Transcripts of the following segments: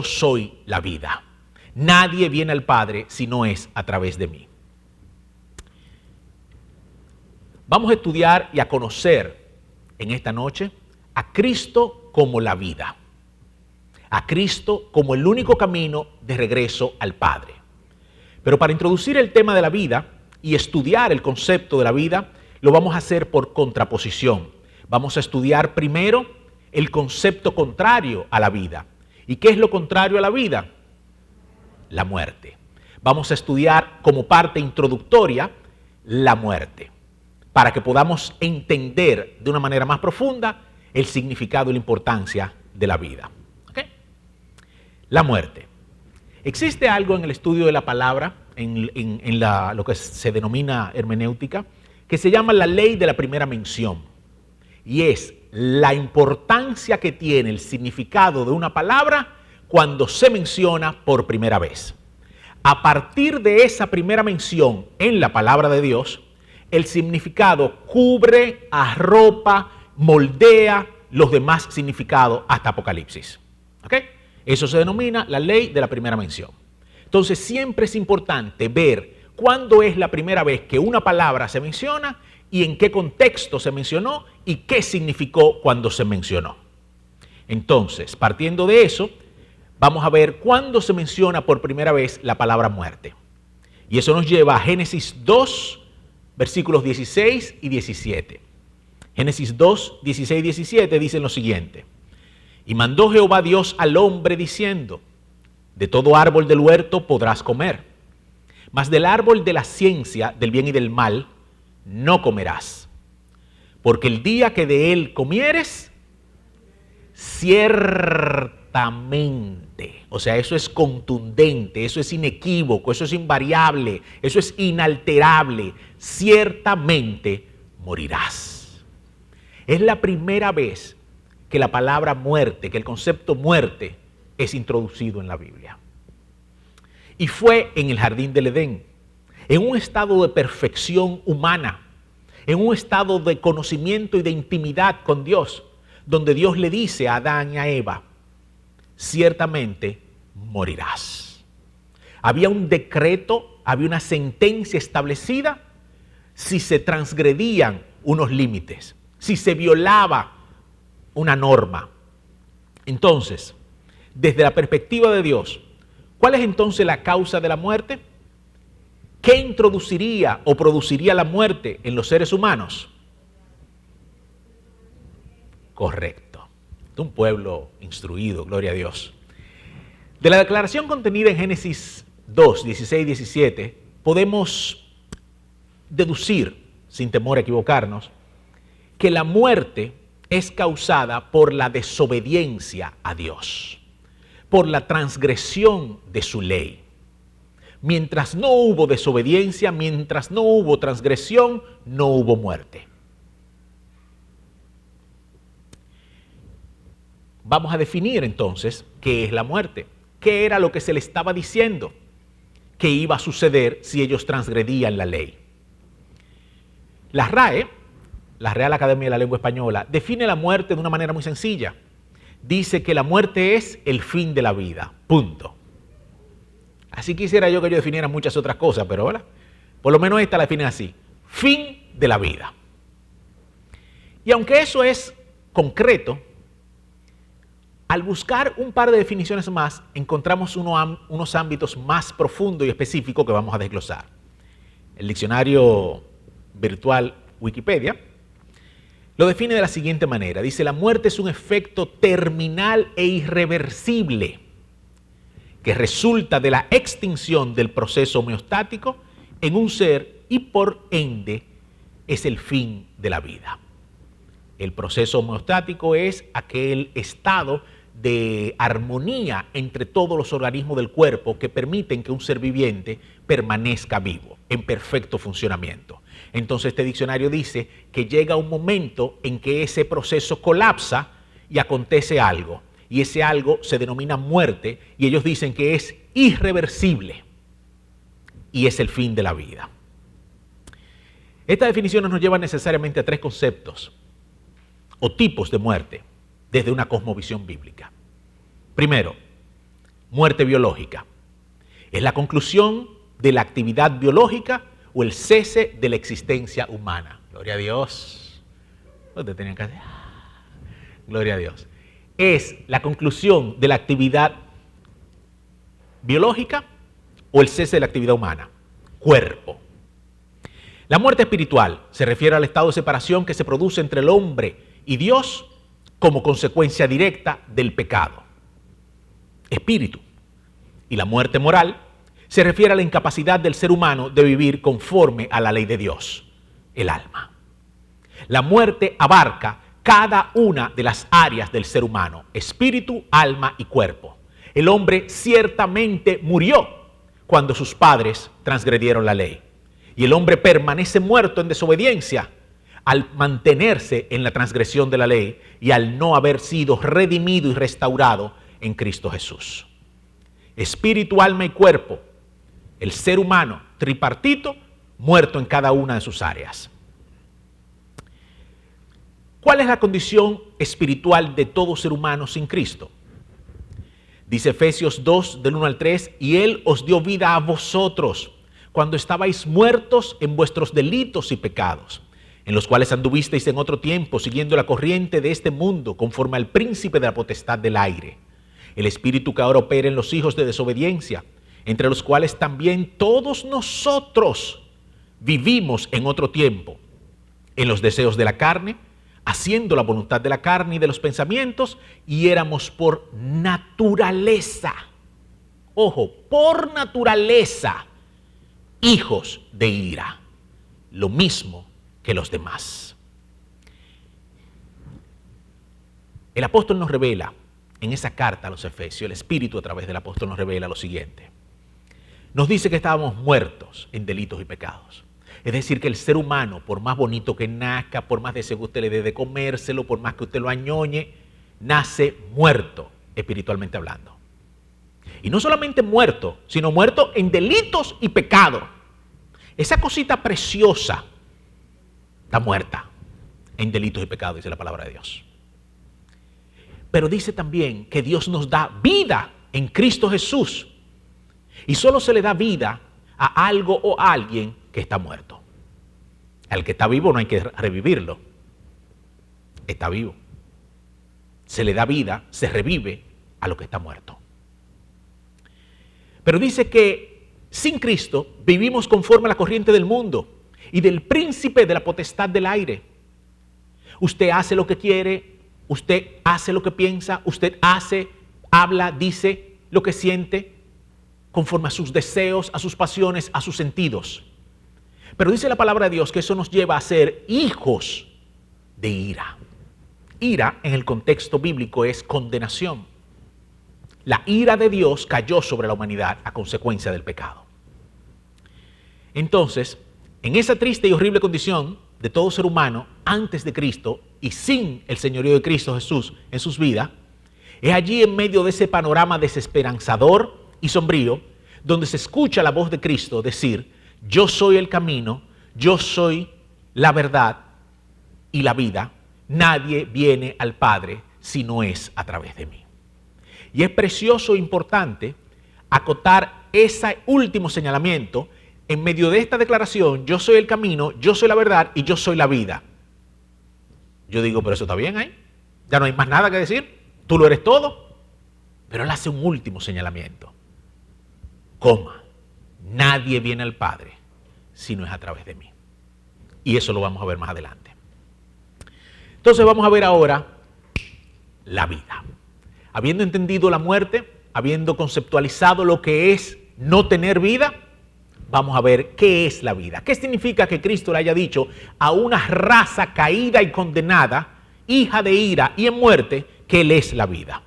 soy la vida. Nadie viene al Padre si no es a través de mí. Vamos a estudiar y a conocer en esta noche a Cristo como la vida. A Cristo como el único camino de regreso al Padre. Pero para introducir el tema de la vida y estudiar el concepto de la vida, lo vamos a hacer por contraposición. Vamos a estudiar primero el concepto contrario a la vida. ¿Y qué es lo contrario a la vida? La muerte. Vamos a estudiar como parte introductoria la muerte, para que podamos entender de una manera más profunda el significado y la importancia de la vida. ¿Okay? La muerte. Existe algo en el estudio de la palabra, en lo que se denomina hermenéutica, que se llama la ley de la primera mención. Y es la importancia que tiene el significado de una palabra cuando se menciona por primera vez. A partir de esa primera mención en la palabra de Dios, el significado cubre, arropa, moldea los demás significados hasta Apocalipsis. ¿Ok? Eso se denomina la ley de la primera mención. Entonces siempre es importante ver cuándo es la primera vez que una palabra se menciona y en qué contexto se mencionó y qué significó cuando se mencionó. Entonces, partiendo de eso, vamos a ver cuándo se menciona por primera vez la palabra muerte. Y eso nos lleva a Génesis 2, versículos 16 y 17. Génesis 2, 16 y 17 dicen lo siguiente. Y mandó Jehová Dios al hombre diciendo, de todo árbol del huerto podrás comer, mas del árbol de la ciencia del bien y del mal no comerás, porque el día que de él comieres, ciertamente, o sea, eso es contundente, eso es inequívoco, eso es invariable, eso es inalterable, ciertamente morirás. Es la primera vez que la palabra muerte, que el concepto muerte es introducido en la Biblia. Y fue en el jardín del Edén, en un estado de perfección humana, en un estado de conocimiento y de intimidad con Dios, donde Dios le dice a Adán y a Eva, ciertamente morirás. Había un decreto, había una sentencia establecida si se transgredían unos límites, si se violaba una norma. Entonces, desde la perspectiva de Dios, ¿cuál es entonces la causa de la muerte? ¿Qué introduciría o produciría la muerte en los seres humanos? Correcto. Un pueblo instruido, gloria a Dios. De la declaración contenida en Génesis 2, 16 y 17, podemos deducir, sin temor a equivocarnos, que la muerte es causada por la desobediencia a Dios, por la transgresión de su ley. Mientras no hubo desobediencia, mientras no hubo transgresión, no hubo muerte. Vamos a definir entonces qué es la muerte. ¿Qué era lo que se le estaba diciendo que iba a suceder si ellos transgredían la ley? La RAE, la Real Academia de la Lengua Española, define la muerte de una manera muy sencilla. Dice que la muerte es el fin de la vida, punto. Así quisiera yo que yo definiera muchas otras cosas, pero ¿verdad? Por lo menos esta la define así, fin de la vida. Y aunque eso es concreto, al buscar un par de definiciones más, encontramos unos ámbitos más profundos y específicos que vamos a desglosar. El diccionario virtual Wikipedia lo define de la siguiente manera. Dice, la muerte es un efecto terminal e irreversible que resulta de la extinción del proceso homeostático en un ser y por ende es el fin de la vida. El proceso homeostático es aquel estado de armonía entre todos los organismos del cuerpo que permiten que un ser viviente permanezca vivo, en perfecto funcionamiento. Entonces este diccionario dice que llega un momento en que ese proceso colapsa y acontece algo, y ese algo se denomina muerte, y ellos dicen que es irreversible y es el fin de la vida. Estas definiciones nos llevan necesariamente a tres conceptos o tipos de muerte desde una cosmovisión bíblica. Primero, muerte biológica. Es la conclusión de la actividad biológica o el cese de la existencia humana. Gloria a Dios. ¿No te tenían que hacer? Gloria a Dios. Es la conclusión de la actividad biológica o el cese de la actividad humana. Cuerpo. La muerte espiritual se refiere al estado de separación que se produce entre el hombre y Dios como consecuencia directa del pecado. Espíritu. Y la muerte moral se refiere a la incapacidad del ser humano de vivir conforme a la ley de Dios, el alma. La muerte abarca cada una de las áreas del ser humano, espíritu, alma y cuerpo. El hombre ciertamente murió cuando sus padres transgredieron la ley. Y el hombre permanece muerto en desobediencia al mantenerse en la transgresión de la ley y al no haber sido redimido y restaurado en Cristo Jesús. Espíritu, alma y cuerpo, el ser humano tripartito, muerto en cada una de sus áreas. ¿Cuál es la condición espiritual de todo ser humano sin Cristo? Dice Efesios 2, del 1 al 3, y Él os dio vida a vosotros, cuando estabais muertos en vuestros delitos y pecados, en los cuales anduvisteis en otro tiempo, siguiendo la corriente de este mundo, conforme al príncipe de la potestad del aire, el espíritu que ahora opera en los hijos de desobediencia, entre los cuales también todos nosotros vivimos en otro tiempo, en los deseos de la carne, haciendo la voluntad de la carne y de los pensamientos, y éramos por naturaleza, ojo, por naturaleza, hijos de ira, lo mismo que los demás. El apóstol nos revela en esa carta a los Efesios, el Espíritu a través del apóstol nos revela lo siguiente. Nos dice que estábamos muertos en delitos y pecados. Es decir, que el ser humano, por más bonito que nazca, por más deseo que usted le dé de comérselo, por más que usted lo añoñe, nace muerto espiritualmente hablando. Y no solamente muerto, sino muerto en delitos y pecados. Esa cosita preciosa está muerta en delitos y pecados, dice la palabra de Dios. Pero dice también que Dios nos da vida en Cristo Jesús. Y solo se le da vida a algo o a alguien que está muerto. Al que está vivo no hay que revivirlo. Está vivo. Se le da vida, se revive a lo que está muerto. Pero dice que sin Cristo vivimos conforme a la corriente del mundo y del príncipe de la potestad del aire. Usted hace lo que quiere, usted hace lo que piensa, usted hace, habla, dice lo que siente conforme a sus deseos, a sus pasiones, a sus sentidos. Pero dice la palabra de Dios que eso nos lleva a ser hijos de ira. Ira en el contexto bíblico es condenación. La ira de Dios cayó sobre la humanidad a consecuencia del pecado. Entonces, en esa triste y horrible condición de todo ser humano antes de Cristo y sin el señorío de Cristo Jesús en sus vidas, es allí en medio de ese panorama desesperanzador y sombrío donde se escucha la voz de Cristo decir: yo soy el camino, yo soy la verdad y la vida, nadie viene al Padre si no es a través de mí. Y es precioso e importante acotar ese último señalamiento en medio de esta declaración: yo soy el camino, yo soy la verdad y yo soy la vida. Yo digo, pero eso está bien ahí, ya no hay más nada que decir, tú lo eres todo. Pero él hace un último señalamiento, coma, nadie viene al Padre si no es a través de mí. Y eso lo vamos a ver más adelante. Entonces vamos a ver ahora la vida. Habiendo entendido la muerte, habiendo conceptualizado lo que es no tener vida, vamos a ver qué es la vida. ¿Qué significa que Cristo le haya dicho a una raza caída y condenada, hija de ira y en muerte, que Él es la vida?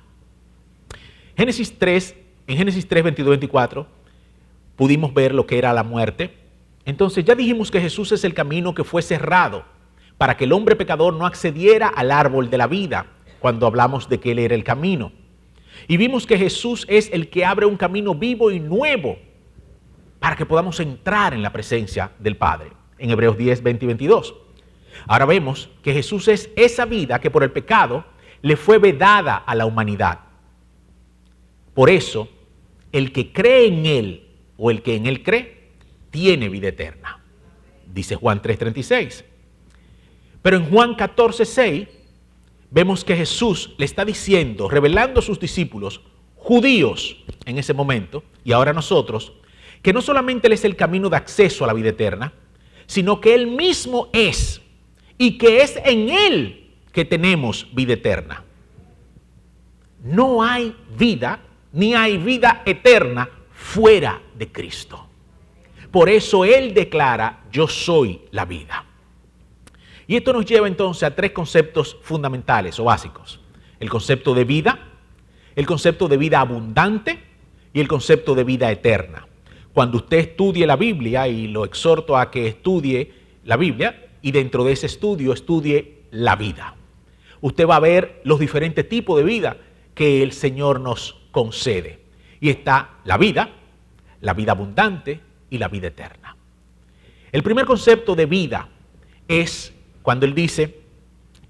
En Génesis 3, 22, 24, pudimos ver lo que era la muerte. Entonces ya dijimos que Jesús es el camino que fue cerrado para que el hombre pecador no accediera al árbol de la vida, cuando hablamos de que Él era el camino. Y vimos que Jesús es el que abre un camino vivo y nuevo para que podamos entrar en la presencia del Padre, en Hebreos 10, 20 y 22. Ahora vemos que Jesús es esa vida que por el pecado le fue vedada a la humanidad. Por eso el que cree en Él o el que en Él cree, tiene vida eterna. Dice Juan 3:36. Pero en Juan 14:6 vemos que Jesús le está diciendo, revelando a sus discípulos, judíos en ese momento, y ahora nosotros, que no solamente Él es el camino de acceso a la vida eterna, sino que Él mismo es, y que es en Él que tenemos vida eterna. No hay vida, ni hay vida eterna fuera de Cristo. Por eso Él declara, yo soy la vida. Y esto nos lleva entonces a tres conceptos fundamentales o básicos. El concepto de vida, el concepto de vida abundante y el concepto de vida eterna. Cuando usted estudie la Biblia, y lo exhorto a que estudie la Biblia, y dentro de ese estudio estudie la vida, usted va a ver los diferentes tipos de vida que el Señor nos concede. Y está la vida abundante y la vida eterna. El primer concepto de vida es cuando Él dice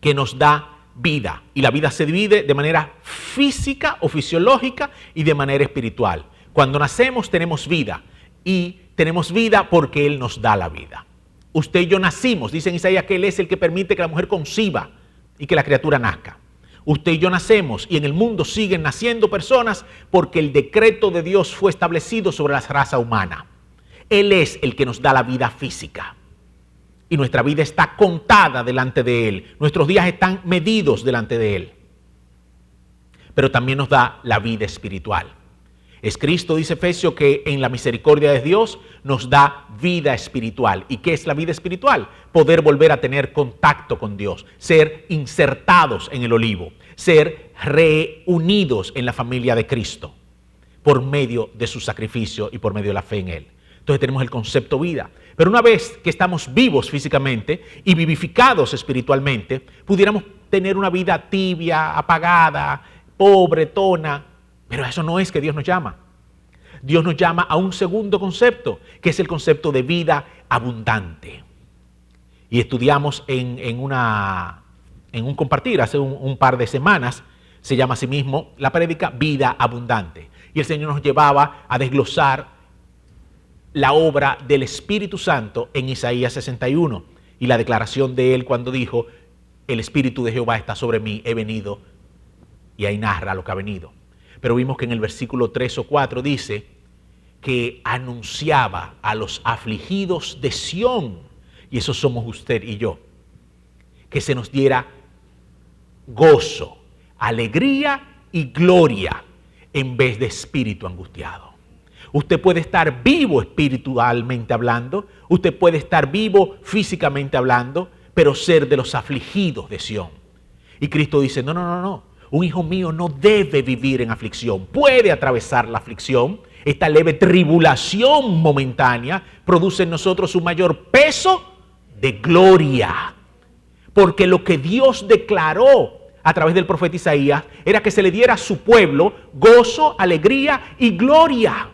que nos da vida. Y la vida se divide de manera física o fisiológica y de manera espiritual. Cuando nacemos tenemos vida. Y tenemos vida porque Él nos da la vida. Usted y yo nacimos, dice en Isaías que Él es el que permite que la mujer conciba y que la criatura nazca. Usted y yo nacemos y en el mundo siguen naciendo personas porque el decreto de Dios fue establecido sobre la raza humana. Él es el que nos da la vida física. Y nuestra vida está contada delante de Él. Nuestros días están medidos delante de Él. Pero también nos da la vida espiritual. Es Cristo, dice Efesios, que en la misericordia de Dios nos da vida espiritual. ¿Y qué es la vida espiritual? Poder volver a tener contacto con Dios, ser insertados en el olivo, ser reunidos en la familia de Cristo por medio de su sacrificio y por medio de la fe en Él. Entonces tenemos el concepto vida. Pero una vez que estamos vivos físicamente y vivificados espiritualmente, pudiéramos tener una vida tibia, apagada, pobretona. Pero eso no es que Dios nos llama. Dios nos llama a un segundo concepto, que es el concepto de vida abundante. Y estudiamos en un compartir hace un par de semanas, se llama así mismo la prédica Vida Abundante. Y el Señor nos llevaba a desglosar la obra del Espíritu Santo en Isaías 61 y la declaración de Él cuando dijo, el Espíritu de Jehová está sobre mí, he venido, y ahí narra lo que ha venido. Pero vimos que en el versículo 3 o 4 dice que anunciaba a los afligidos de Sión, y eso somos usted y yo, que se nos diera gozo, alegría y gloria en vez de espíritu angustiado. Usted puede estar vivo espiritualmente hablando, usted puede estar vivo físicamente hablando, pero ser de los afligidos de Sión. Y Cristo dice, no. Un hijo mío no debe vivir en aflicción. Puede atravesar la aflicción. Esta leve tribulación momentánea produce en nosotros un mayor peso de gloria. Porque lo que Dios declaró a través del profeta Isaías era que se le diera a su pueblo gozo, alegría y gloria.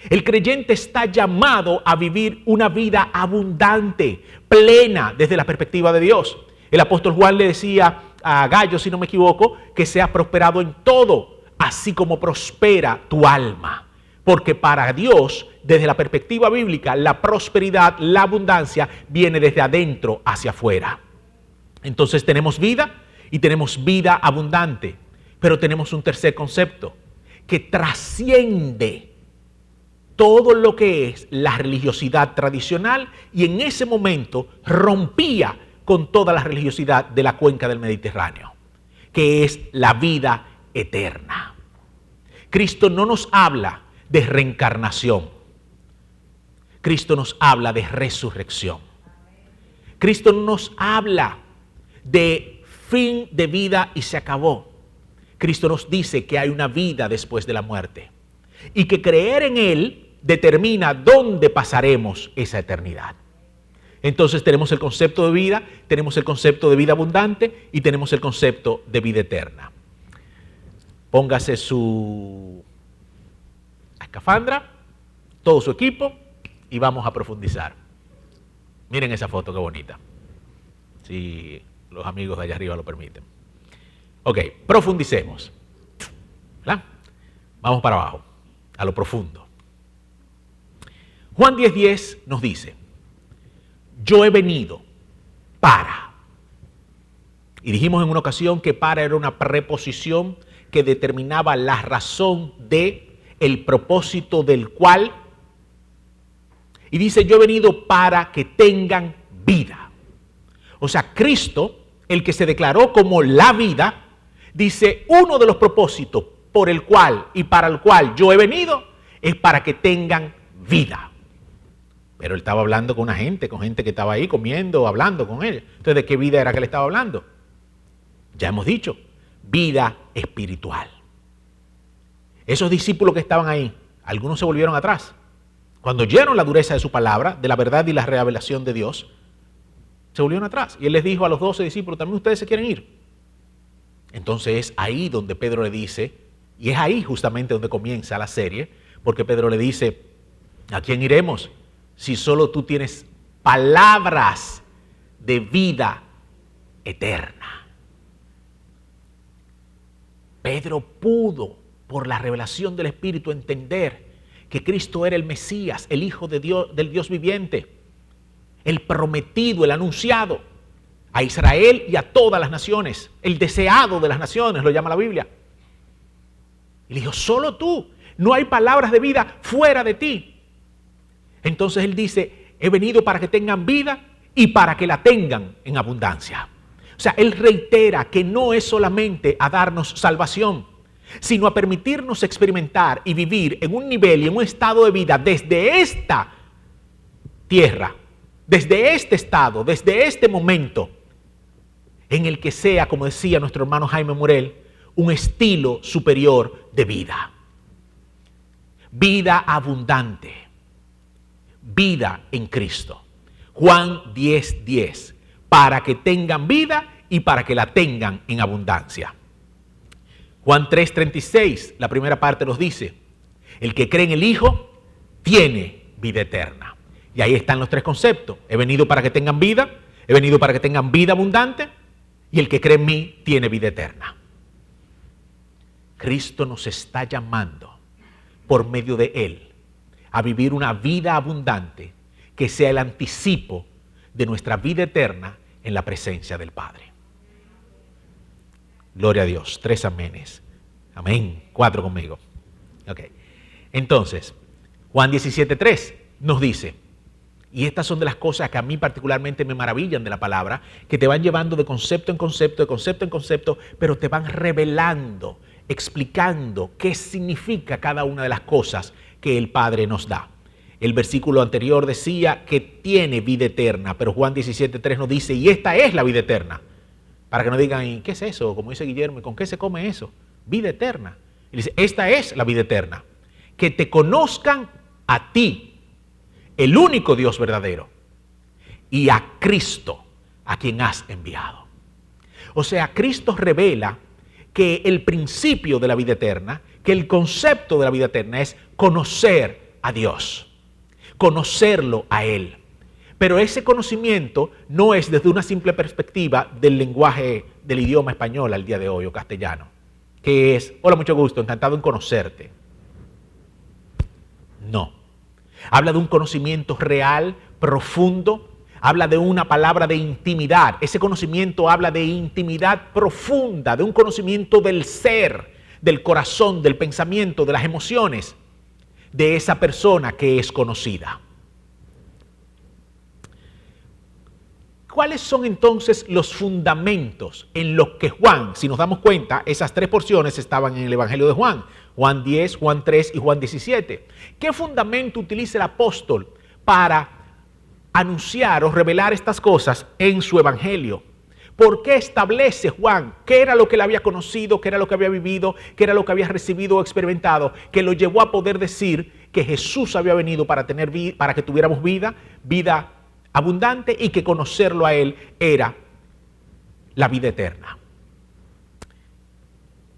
El creyente está llamado a vivir una vida abundante, plena desde la perspectiva de Dios. El apóstol Juan le decía a Gallo, si no me equivoco, que sea prosperado en todo, así como prospera tu alma. Porque para Dios, desde la perspectiva bíblica, la prosperidad, la abundancia, viene desde adentro hacia afuera. Entonces tenemos vida y tenemos vida abundante, pero tenemos un tercer concepto que trasciende todo lo que es la religiosidad tradicional y en ese momento rompía con toda la religiosidad de la cuenca del Mediterráneo, que es la vida eterna. Cristo no nos habla de reencarnación. Cristo nos habla de resurrección. Cristo no nos habla de fin de vida y se acabó. Cristo nos dice que hay una vida después de la muerte y que creer en Él determina dónde pasaremos esa eternidad. Entonces tenemos el concepto de vida, tenemos el concepto de vida abundante y tenemos el concepto de vida eterna. Póngase su escafandra, todo su equipo y vamos a profundizar. Miren esa foto, qué bonita. Si los amigos de allá arriba lo permiten. Ok, profundicemos. ¿Verdad? Vamos para abajo. a lo profundo. Juan 10:10 nos dice, yo he venido para. Y dijimos en una ocasión que para era una preposición que determinaba la razón de el propósito del cual. Y dice, yo he venido para que tengan vida. O sea, Cristo, el que se declaró como la vida, dice, uno de los propósitos por el cual y para el cual yo he venido es para que tengan vida. Pero él estaba hablando con gente que estaba ahí comiendo, hablando con él. Entonces, ¿de qué vida era que le estaba hablando? Ya hemos dicho, vida espiritual. Esos discípulos que estaban ahí, algunos se volvieron atrás. Cuando oyeron la dureza de su palabra, de la verdad y la revelación de Dios, se volvieron atrás. Y él les dijo a los 12 discípulos, ¿también ustedes se quieren ir? Entonces es ahí donde Pedro le dice, y es ahí justamente donde comienza la serie, porque Pedro le dice, ¿a quién iremos? Si solo tú tienes palabras de vida eterna. Pedro pudo, por la revelación del Espíritu, entender que Cristo era el Mesías, el Hijo de Dios, del Dios viviente, el prometido, el anunciado a Israel y a todas las naciones, el deseado de las naciones, lo llama la Biblia. Y le dijo, solo tú, no hay palabras de vida fuera de ti. Entonces él dice, he venido para que tengan vida y para que la tengan en abundancia. O sea, él reitera que no es solamente a darnos salvación, sino a permitirnos experimentar y vivir en un nivel y en un estado de vida desde esta tierra, desde este estado, desde este momento, en el que sea, como decía nuestro hermano Jaime Morel, un estilo superior de vida. Vida abundante. Vida en Cristo. Juan 10:10. Para que tengan vida y para que la tengan en abundancia. Juan 3:36, la primera parte nos dice, el que cree en el Hijo tiene vida eterna. Y ahí están los tres conceptos. He venido para que tengan vida, he venido para que tengan vida abundante, y el que cree en mí tiene vida eterna. Cristo nos está llamando por medio de Él a vivir una vida abundante que sea el anticipo de nuestra vida eterna en la presencia del Padre. Gloria a Dios. 3 amenes. Amén. 4 conmigo. Ok. Entonces, Juan 17:3 nos dice, y estas son de las cosas que a mí particularmente me maravillan de la palabra, que te van llevando de concepto en concepto, de concepto en concepto, pero te van revelando, explicando qué significa cada una de las cosas que el Padre nos da. El versículo anterior decía que tiene vida eterna, pero Juan 17:3 nos dice, y esta es la vida eterna. Para que no digan, ¿y qué es eso? Como dice Guillermo, ¿y con qué se come eso? Vida eterna. Y dice, esta es la vida eterna. Que te conozcan a ti, el único Dios verdadero, y a Cristo, a quien has enviado. O sea, Cristo revela que el principio de la vida eterna, que el concepto de la vida eterna es conocer a Dios, conocerlo a Él. Pero ese conocimiento no es desde una simple perspectiva del lenguaje del idioma español al día de hoy o castellano, que es, hola, mucho gusto, encantado en conocerte. No. Habla de un conocimiento real, profundo, habla de una palabra de intimidad. Ese conocimiento habla de intimidad profunda, de un conocimiento del ser, del corazón, del pensamiento, de las emociones de esa persona que es conocida. ¿Cuáles son entonces los fundamentos en los que Juan, si nos damos cuenta, esas tres porciones estaban en el Evangelio de Juan, Juan 10, Juan 3 y Juan 17? ¿Qué fundamento utiliza el apóstol para anunciar o revelar estas cosas en su Evangelio? ¿Por qué establece Juan qué era lo que él había conocido, qué era lo que había vivido, qué era lo que había recibido o experimentado, que lo llevó a poder decir que Jesús había venido para que tuviéramos vida abundante y que conocerlo a Él era la vida eterna?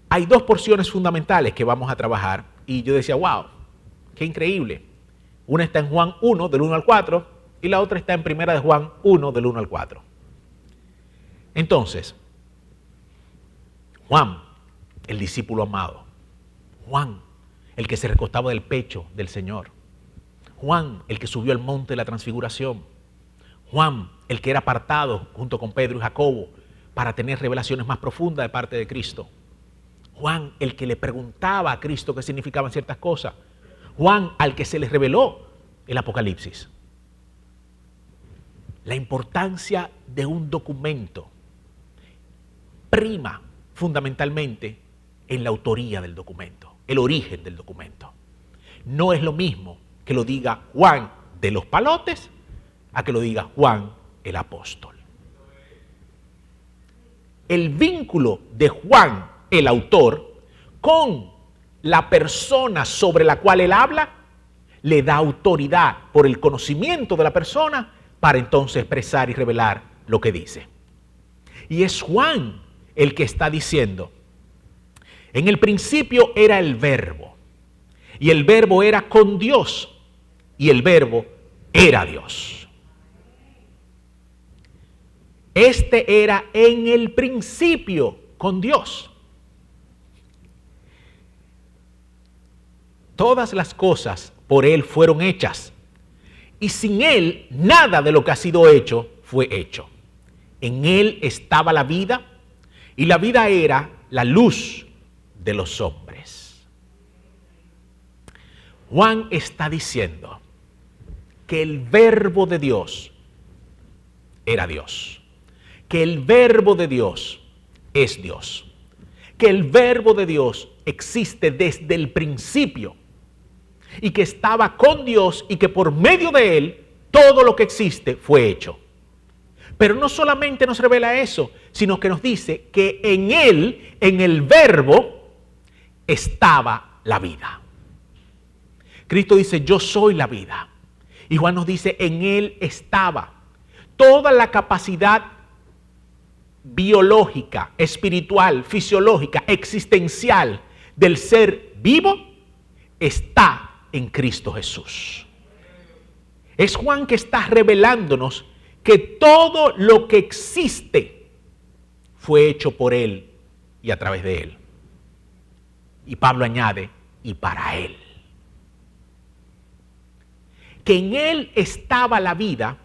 Hay dos porciones fundamentales que vamos a trabajar y yo decía, wow, qué increíble. Una está en Juan 1, del 1 al 4, y la otra está en Primera de Juan 1, del 1 al 4. Entonces, Juan, el discípulo amado, Juan, el que se recostaba del pecho del Señor. Juan, el que subió al monte de la transfiguración. Juan, el que era apartado junto con Pedro y Jacobo para tener revelaciones más profundas de parte de Cristo. Juan, el que le preguntaba a Cristo qué significaban ciertas cosas. Juan, al que se le reveló el Apocalipsis. La importancia de un documento prima fundamentalmente en la autoría del documento, el origen del documento. No es lo mismo que lo diga Juan de los Palotes a que lo diga Juan el apóstol. El vínculo de Juan el autor con la persona sobre la cual él habla le da autoridad por el conocimiento de la persona para entonces expresar y revelar lo que dice. Y es Juan el que está diciendo: en el principio era el Verbo, y el Verbo era con Dios, y el Verbo era Dios. Este era en el principio con Dios. Todas las cosas por Él fueron hechas, y sin Él nada de lo que ha sido hecho fue hecho. En Él estaba la vida, y la vida era la luz de los hombres. Juan está diciendo que el Verbo de Dios era Dios, que el Verbo de Dios es Dios, que el Verbo de Dios existe desde el principio y que estaba con Dios y que por medio de Él todo lo que existe fue hecho. Pero no solamente nos revela eso, sino que nos dice que en Él, en el Verbo, estaba la vida. Cristo dice: yo soy la vida. Y Juan nos dice: en Él estaba. Toda la capacidad biológica, espiritual, fisiológica, existencial del ser vivo está en Cristo Jesús. Es Juan que está revelándonos que todo lo que existe fue hecho por Él y a través de Él. Y Pablo añade: y para Él. Que en Él estaba la vida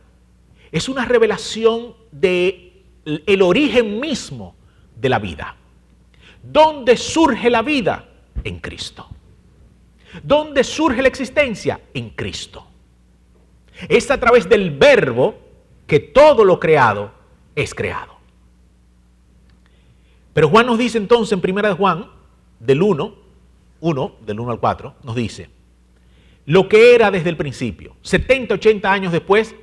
es una revelación del origen mismo de la vida. ¿Dónde surge la vida? En Cristo. ¿Dónde surge la existencia? En Cristo. Es a través del Verbo que todo lo creado es creado. Pero Juan nos dice entonces en 1 de Juan, del 1 al 4, nos dice lo que era desde el principio. 70, 80 años después,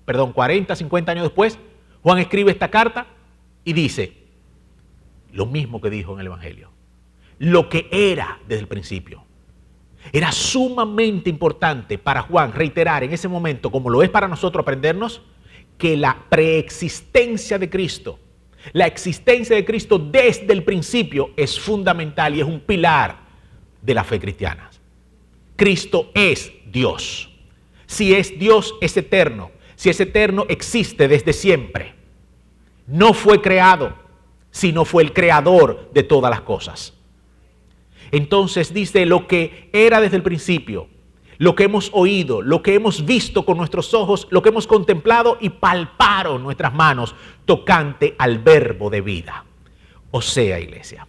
40, 50 años después, Juan escribe esta carta y dice lo mismo que dijo en el Evangelio. Lo que era desde el principio. Era sumamente importante para Juan reiterar en ese momento, como lo es para nosotros aprendernos, que la preexistencia de Cristo, la existencia de Cristo desde el principio es fundamental y es un pilar de la fe cristiana. Cristo es Dios. Si es Dios, es eterno. Si es eterno, existe desde siempre. No fue creado, sino fue el creador de todas las cosas. Entonces dice lo que era desde el principio, lo que hemos oído, lo que hemos visto con nuestros ojos, lo que hemos contemplado y palparon nuestras manos tocante al Verbo de vida. O sea, iglesia,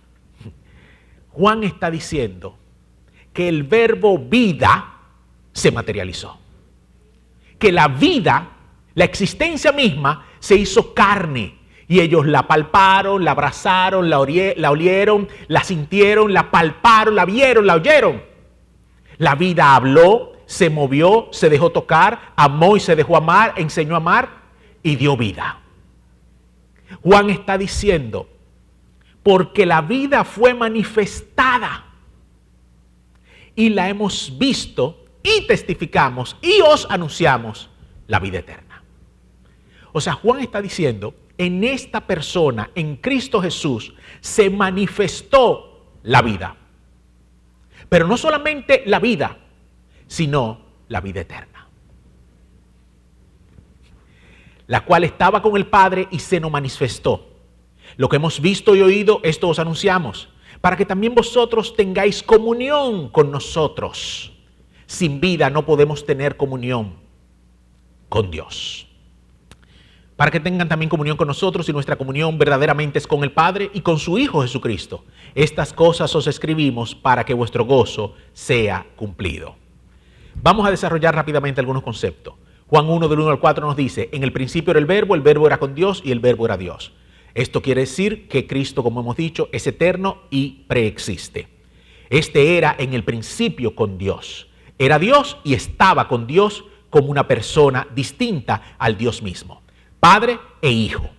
Juan está diciendo que el verbo vida se materializó. Que la vida, la existencia misma, se hizo carne. Y ellos la palparon, la abrazaron, la olieron, la sintieron, la palparon, la vieron, la oyeron. La vida habló, se movió, se dejó tocar, amó y se dejó amar, enseñó a amar y dio vida. Juan está diciendo, porque la vida fue manifestada y la hemos visto y testificamos y os anunciamos la vida eterna. O sea, Juan está diciendo, en esta persona, en Cristo Jesús, se manifestó la vida. Pero no solamente la vida, sino la vida eterna, la cual estaba con el Padre y se nos manifestó. Lo que hemos visto y oído, esto os anunciamos, para que también vosotros tengáis comunión con nosotros. Sin vida no podemos tener comunión con Dios. Para que tengan también comunión con nosotros, y nuestra comunión verdaderamente es con el Padre y con su Hijo Jesucristo. Estas cosas os escribimos para que vuestro gozo sea cumplido. Vamos a desarrollar rápidamente algunos conceptos. Juan 1, del 1 al 4 nos dice: en el principio era el verbo era con Dios y el verbo era Dios. Esto quiere decir que Cristo, como hemos dicho, es eterno y preexiste. Este era en el principio con Dios. Era Dios y estaba con Dios como una persona distinta al Dios mismo. Padre e Hijo.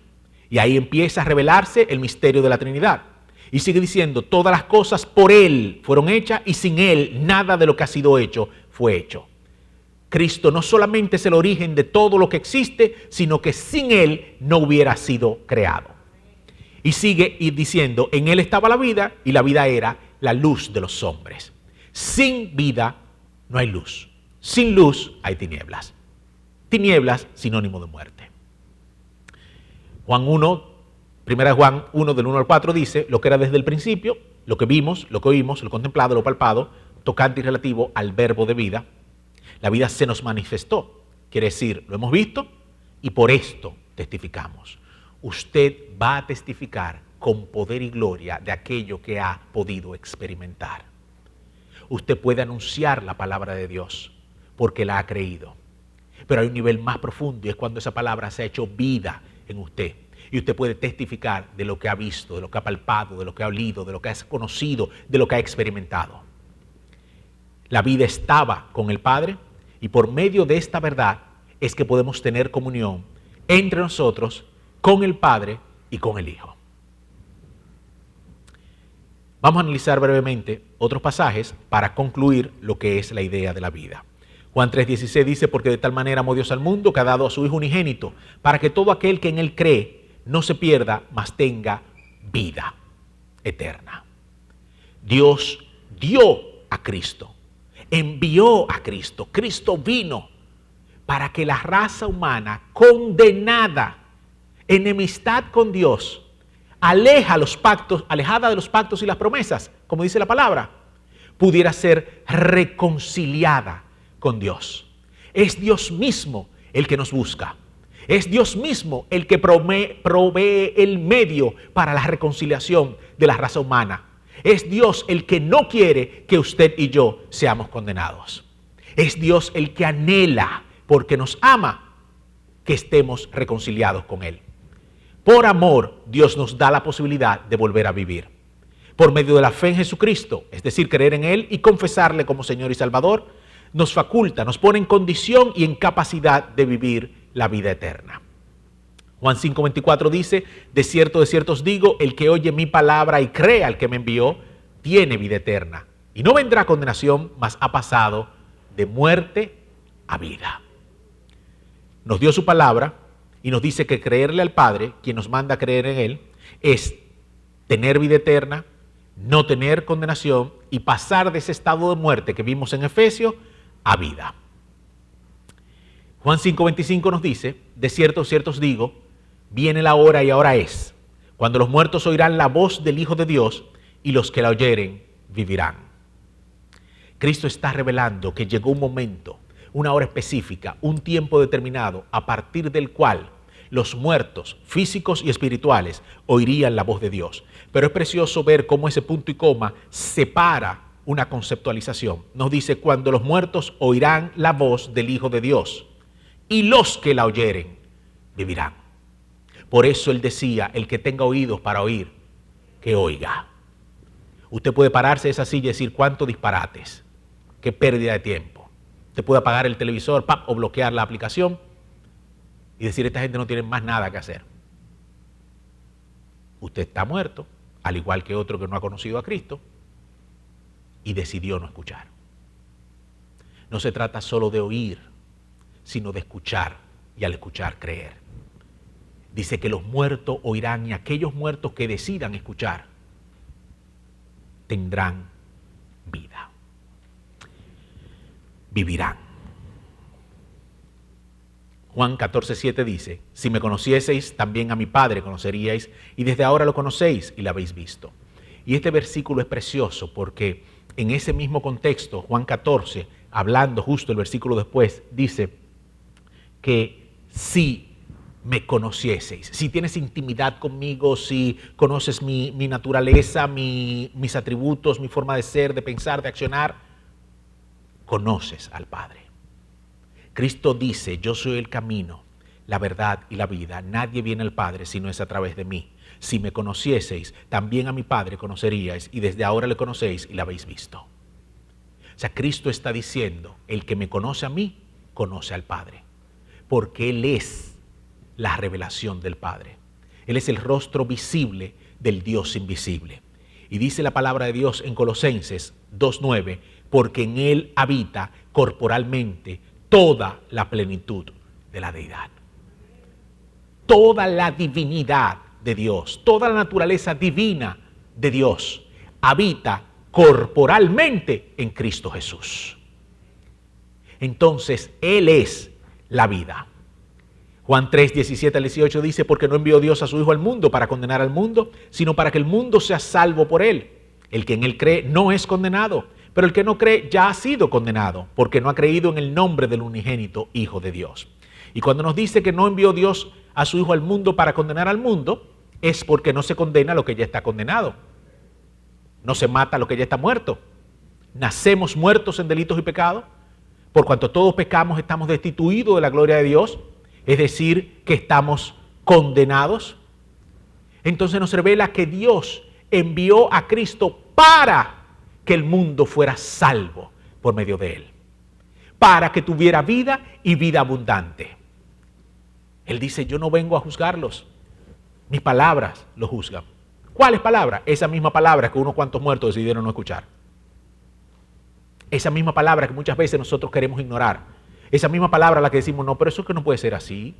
Y ahí empieza a revelarse el misterio de la Trinidad. Y sigue diciendo: todas las cosas por Él fueron hechas y sin Él nada de lo que ha sido hecho fue hecho. Cristo no solamente es el origen de todo lo que existe, sino que sin Él no hubiera sido creado. Y sigue diciendo: en Él estaba la vida y la vida era la luz de los hombres. Sin vida no hay luz. Sin luz hay tinieblas. Tinieblas, sinónimo de muerte. Juan 1, primera de Juan 1, del 1 al 4 dice: lo que era desde el principio, lo que vimos, lo que oímos, lo contemplado, lo palpado, tocante y relativo al verbo de vida. La vida se nos manifestó. Quiere decir, lo hemos visto y por esto testificamos. Usted va a testificar con poder y gloria de aquello que ha podido experimentar. Usted puede anunciar la palabra de Dios porque la ha creído. Pero hay un nivel más profundo y es cuando esa palabra se ha hecho vida en usted. Y usted puede testificar de lo que ha visto, de lo que ha palpado, de lo que ha olido, de lo que ha conocido, de lo que ha experimentado. La vida estaba con el Padre y por medio de esta verdad es que podemos tener comunión entre nosotros, con el Padre y con el Hijo. Vamos a analizar brevemente otros pasajes para concluir lo que es la idea de la vida. Juan 3:16 dice: porque de tal manera amó Dios al mundo que ha dado a su Hijo unigénito, para que todo aquel que en Él cree no se pierda, mas tenga vida eterna. Dios dio a Cristo, envió a Cristo. Cristo vino para que la raza humana condenada, enemistad con Dios, alejada de los pactos y las promesas, como dice la palabra, pudiera ser reconciliada con Dios. Es Dios mismo el que nos busca. Es Dios mismo el que provee el medio para la reconciliación de la raza humana. Es Dios el que no quiere que usted y yo seamos condenados. Es Dios el que anhela, porque nos ama, que estemos reconciliados con Él. Por amor, Dios nos da la posibilidad de volver a vivir. Por medio de la fe en Jesucristo, es decir, creer en Él y confesarle como Señor y Salvador, nos faculta, nos pone en condición y en capacidad de vivir la vida eterna. Juan 5:24 dice: de cierto os digo, el que oye mi palabra y cree al que me envió, tiene vida eterna, y no vendrá a condenación, mas ha pasado de muerte a vida. Nos dio su palabra y nos dice que creerle al Padre, quien nos manda a creer en Él, es tener vida eterna, no tener condenación y pasar de ese estado de muerte que vimos en Efesios a vida. Juan 5:25 nos dice: de cierto os digo, viene la hora y ahora es, cuando los muertos oirán la voz del Hijo de Dios y los que la oyeren vivirán. Cristo está revelando que llegó un momento, una hora específica, un tiempo determinado, a partir del cual los muertos físicos y espirituales oirían la voz de Dios. Pero es precioso ver cómo ese punto y coma separa una conceptualización. Nos dice: cuando los muertos oirán la voz del Hijo de Dios y los que la oyeren vivirán. Por eso Él decía: el que tenga oídos para oír, que oiga. Usted puede pararse de esa silla y decir: cuántos disparates, qué pérdida de tiempo. Usted puede apagar el televisor o bloquear la aplicación y decir: esta gente no tiene más nada que hacer. Usted está muerto, al igual que otro que no ha conocido a Cristo, y decidió no escuchar. No se trata solo de oír, sino de escuchar, y al escuchar creer. Dice que los muertos oirán, y aquellos muertos que decidan escuchar tendrán vida. Vivirán. Juan 14:7 dice: si me conocieseis, también a mi Padre conoceríais, y desde ahora lo conocéis y lo habéis visto. Y este versículo es precioso porque en ese mismo contexto, Juan 14, hablando justo el versículo después, dice que si me conocieseis, si tienes intimidad conmigo, si conoces mi naturaleza, mis atributos, mi forma de ser, de pensar, de accionar, conoces al Padre. Cristo dice, yo soy el camino, la verdad y la vida. Nadie viene al Padre si no es a través de mí. Si me conocieseis, también a mi Padre conoceríais, y desde ahora le conocéis y le habéis visto. O sea, Cristo está diciendo, el que me conoce a mí, conoce al Padre, porque Él es la revelación del Padre. Él es el rostro visible del Dios invisible. Y dice la palabra de Dios en Colosenses 2:9, porque en Él habita corporalmente toda la plenitud de la deidad. Toda la divinidad de Dios, toda la naturaleza divina de Dios habita corporalmente en Cristo Jesús. Entonces, Él es la vida. Juan 3, 17 al 18 dice, porque no envió Dios a su Hijo al mundo para condenar al mundo, sino para que el mundo sea salvo por Él. El que en Él cree no es condenado, pero el que no cree ya ha sido condenado, porque no ha creído en el nombre del unigénito Hijo de Dios. Y cuando nos dice que no envió Dios a su Hijo al mundo para condenar al mundo, es porque no se condena lo que ya está condenado. No se mata lo que ya está muerto. Nacemos muertos en delitos y pecados. Por cuanto todos pecamos, estamos destituidos de la gloria de Dios. Es decir, que estamos condenados. Entonces nos revela que Dios envió a Cristo para que el mundo fuera salvo por medio de Él. Para que tuviera vida y vida abundante. Él dice, yo no vengo a juzgarlos. Mis palabras los juzgan. ¿Cuáles palabras? Esa misma palabra que unos cuantos muertos decidieron no escuchar. Esa misma palabra que muchas veces nosotros queremos ignorar. Esa misma palabra la que decimos, no, pero eso es que no puede ser así.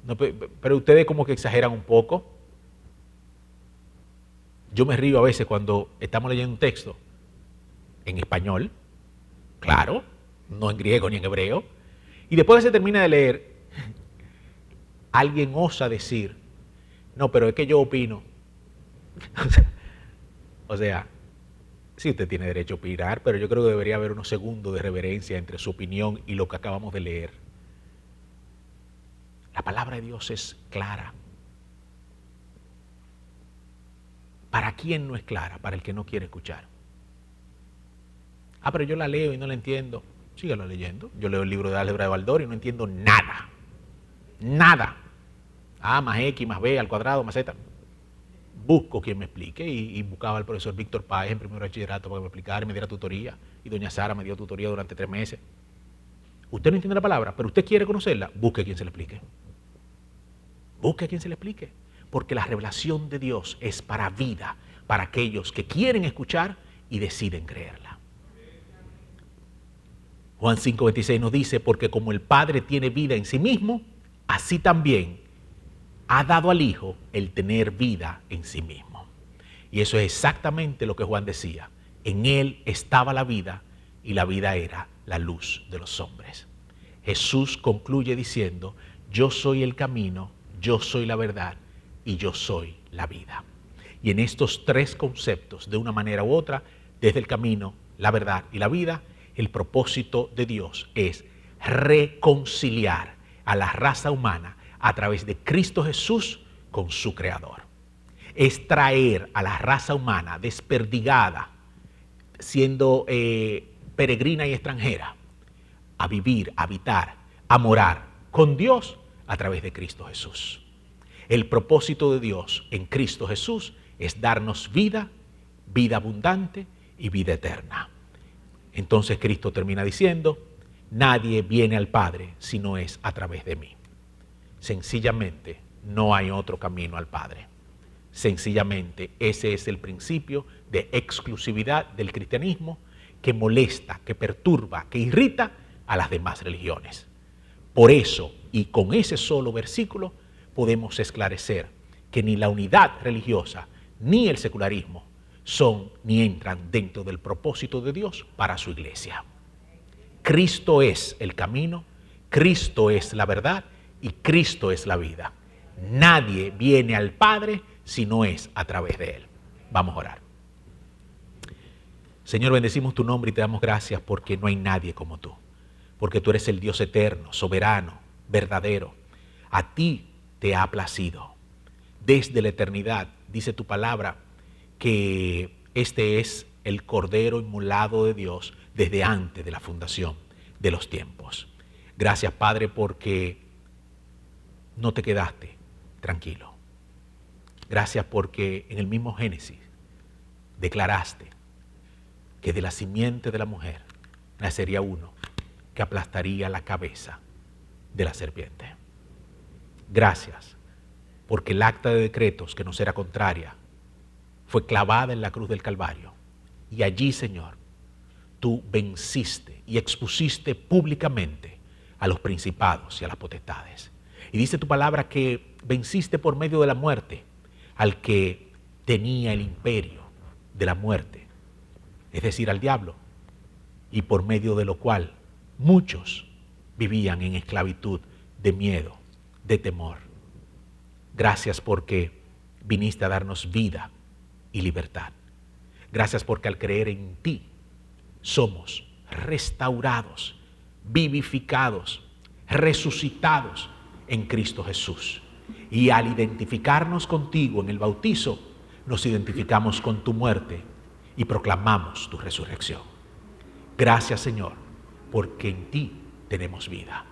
No, pero ustedes como que exageran un poco. Yo me río a veces cuando estamos leyendo un texto en español, claro, no en griego ni en hebreo, y después que se termina de leer, alguien osa decir, no, pero es que yo opino. O sea, sí, usted tiene derecho a opinar, pero yo creo que debería haber unos segundos de reverencia entre su opinión y lo que acabamos de leer. La palabra de Dios es clara. ¿Para quién no es clara? Para el que no quiere escuchar. Ah, pero yo la leo y no la entiendo. Sígalo leyendo. Yo leo el libro de álgebra de Baldor y no entiendo nada. Nada. A más X más B al cuadrado más Z. Busco quien me explique y buscaba al profesor Víctor Páez en primero de bachillerato para que me explicara y me diera tutoría. Y doña Sara me dio tutoría durante 3 meses. Usted no entiende la palabra, pero usted quiere conocerla, busque a quien se le explique. Busque a quien se le explique. Porque la revelación de Dios es para vida, para aquellos que quieren escuchar y deciden creerla. Juan 5:26 nos dice, porque como el Padre tiene vida en sí mismo, así también ha dado al Hijo el tener vida en sí mismo. Y eso es exactamente lo que Juan decía. En Él estaba la vida y la vida era la luz de los hombres. Jesús concluye diciendo, yo soy el camino, yo soy la verdad y yo soy la vida. Y en estos 3 conceptos, de una manera u otra, desde el camino, la verdad y la vida, el propósito de Dios es reconciliar a la raza humana a través de Cristo Jesús con su Creador. Es traer a la raza humana desperdigada, siendo peregrina y extranjera, a vivir, a habitar, a morar con Dios a través de Cristo Jesús. El propósito de Dios en Cristo Jesús es darnos vida, vida abundante y vida eterna. Entonces Cristo termina diciendo, nadie viene al Padre si no es a través de mí. Sencillamente no hay otro camino al Padre. Sencillamente ese es el principio de exclusividad del cristianismo que molesta, que perturba, que irrita a las demás religiones. Por eso, y con ese solo versículo, podemos esclarecer que ni la unidad religiosa ni el secularismo son ni entran dentro del propósito de Dios para su iglesia. Cristo es el camino, Cristo es la verdad y Cristo es la vida. Nadie viene al Padre si no es a través de Él. Vamos a orar. Señor, bendecimos tu nombre y te damos gracias porque no hay nadie como tú. Porque tú eres el Dios eterno, soberano, verdadero. A ti te ha placido. Desde la eternidad, dice tu palabra, que este es el Cordero inmolado de Dios desde antes de la fundación de los tiempos. Gracias, Padre, porque no te quedaste tranquilo. Gracias porque en el mismo Génesis declaraste que de la simiente de la mujer nacería uno que aplastaría la cabeza de la serpiente. Gracias porque el acta de decretos que nos era contraria fue clavada en la cruz del Calvario. Y allí, Señor, tú venciste y expusiste públicamente a los principados y a las potestades. Y dice tu palabra que venciste por medio de la muerte al que tenía el imperio de la muerte, es decir, al diablo, y por medio de lo cual muchos vivían en esclavitud de miedo, de temor. Gracias porque viniste a darnos vida y libertad. Gracias porque al creer en ti somos restaurados, vivificados, resucitados en Cristo Jesús. Y al identificarnos contigo en el bautizo, nos identificamos con tu muerte y proclamamos tu resurrección. Gracias, Señor, porque en ti tenemos vida.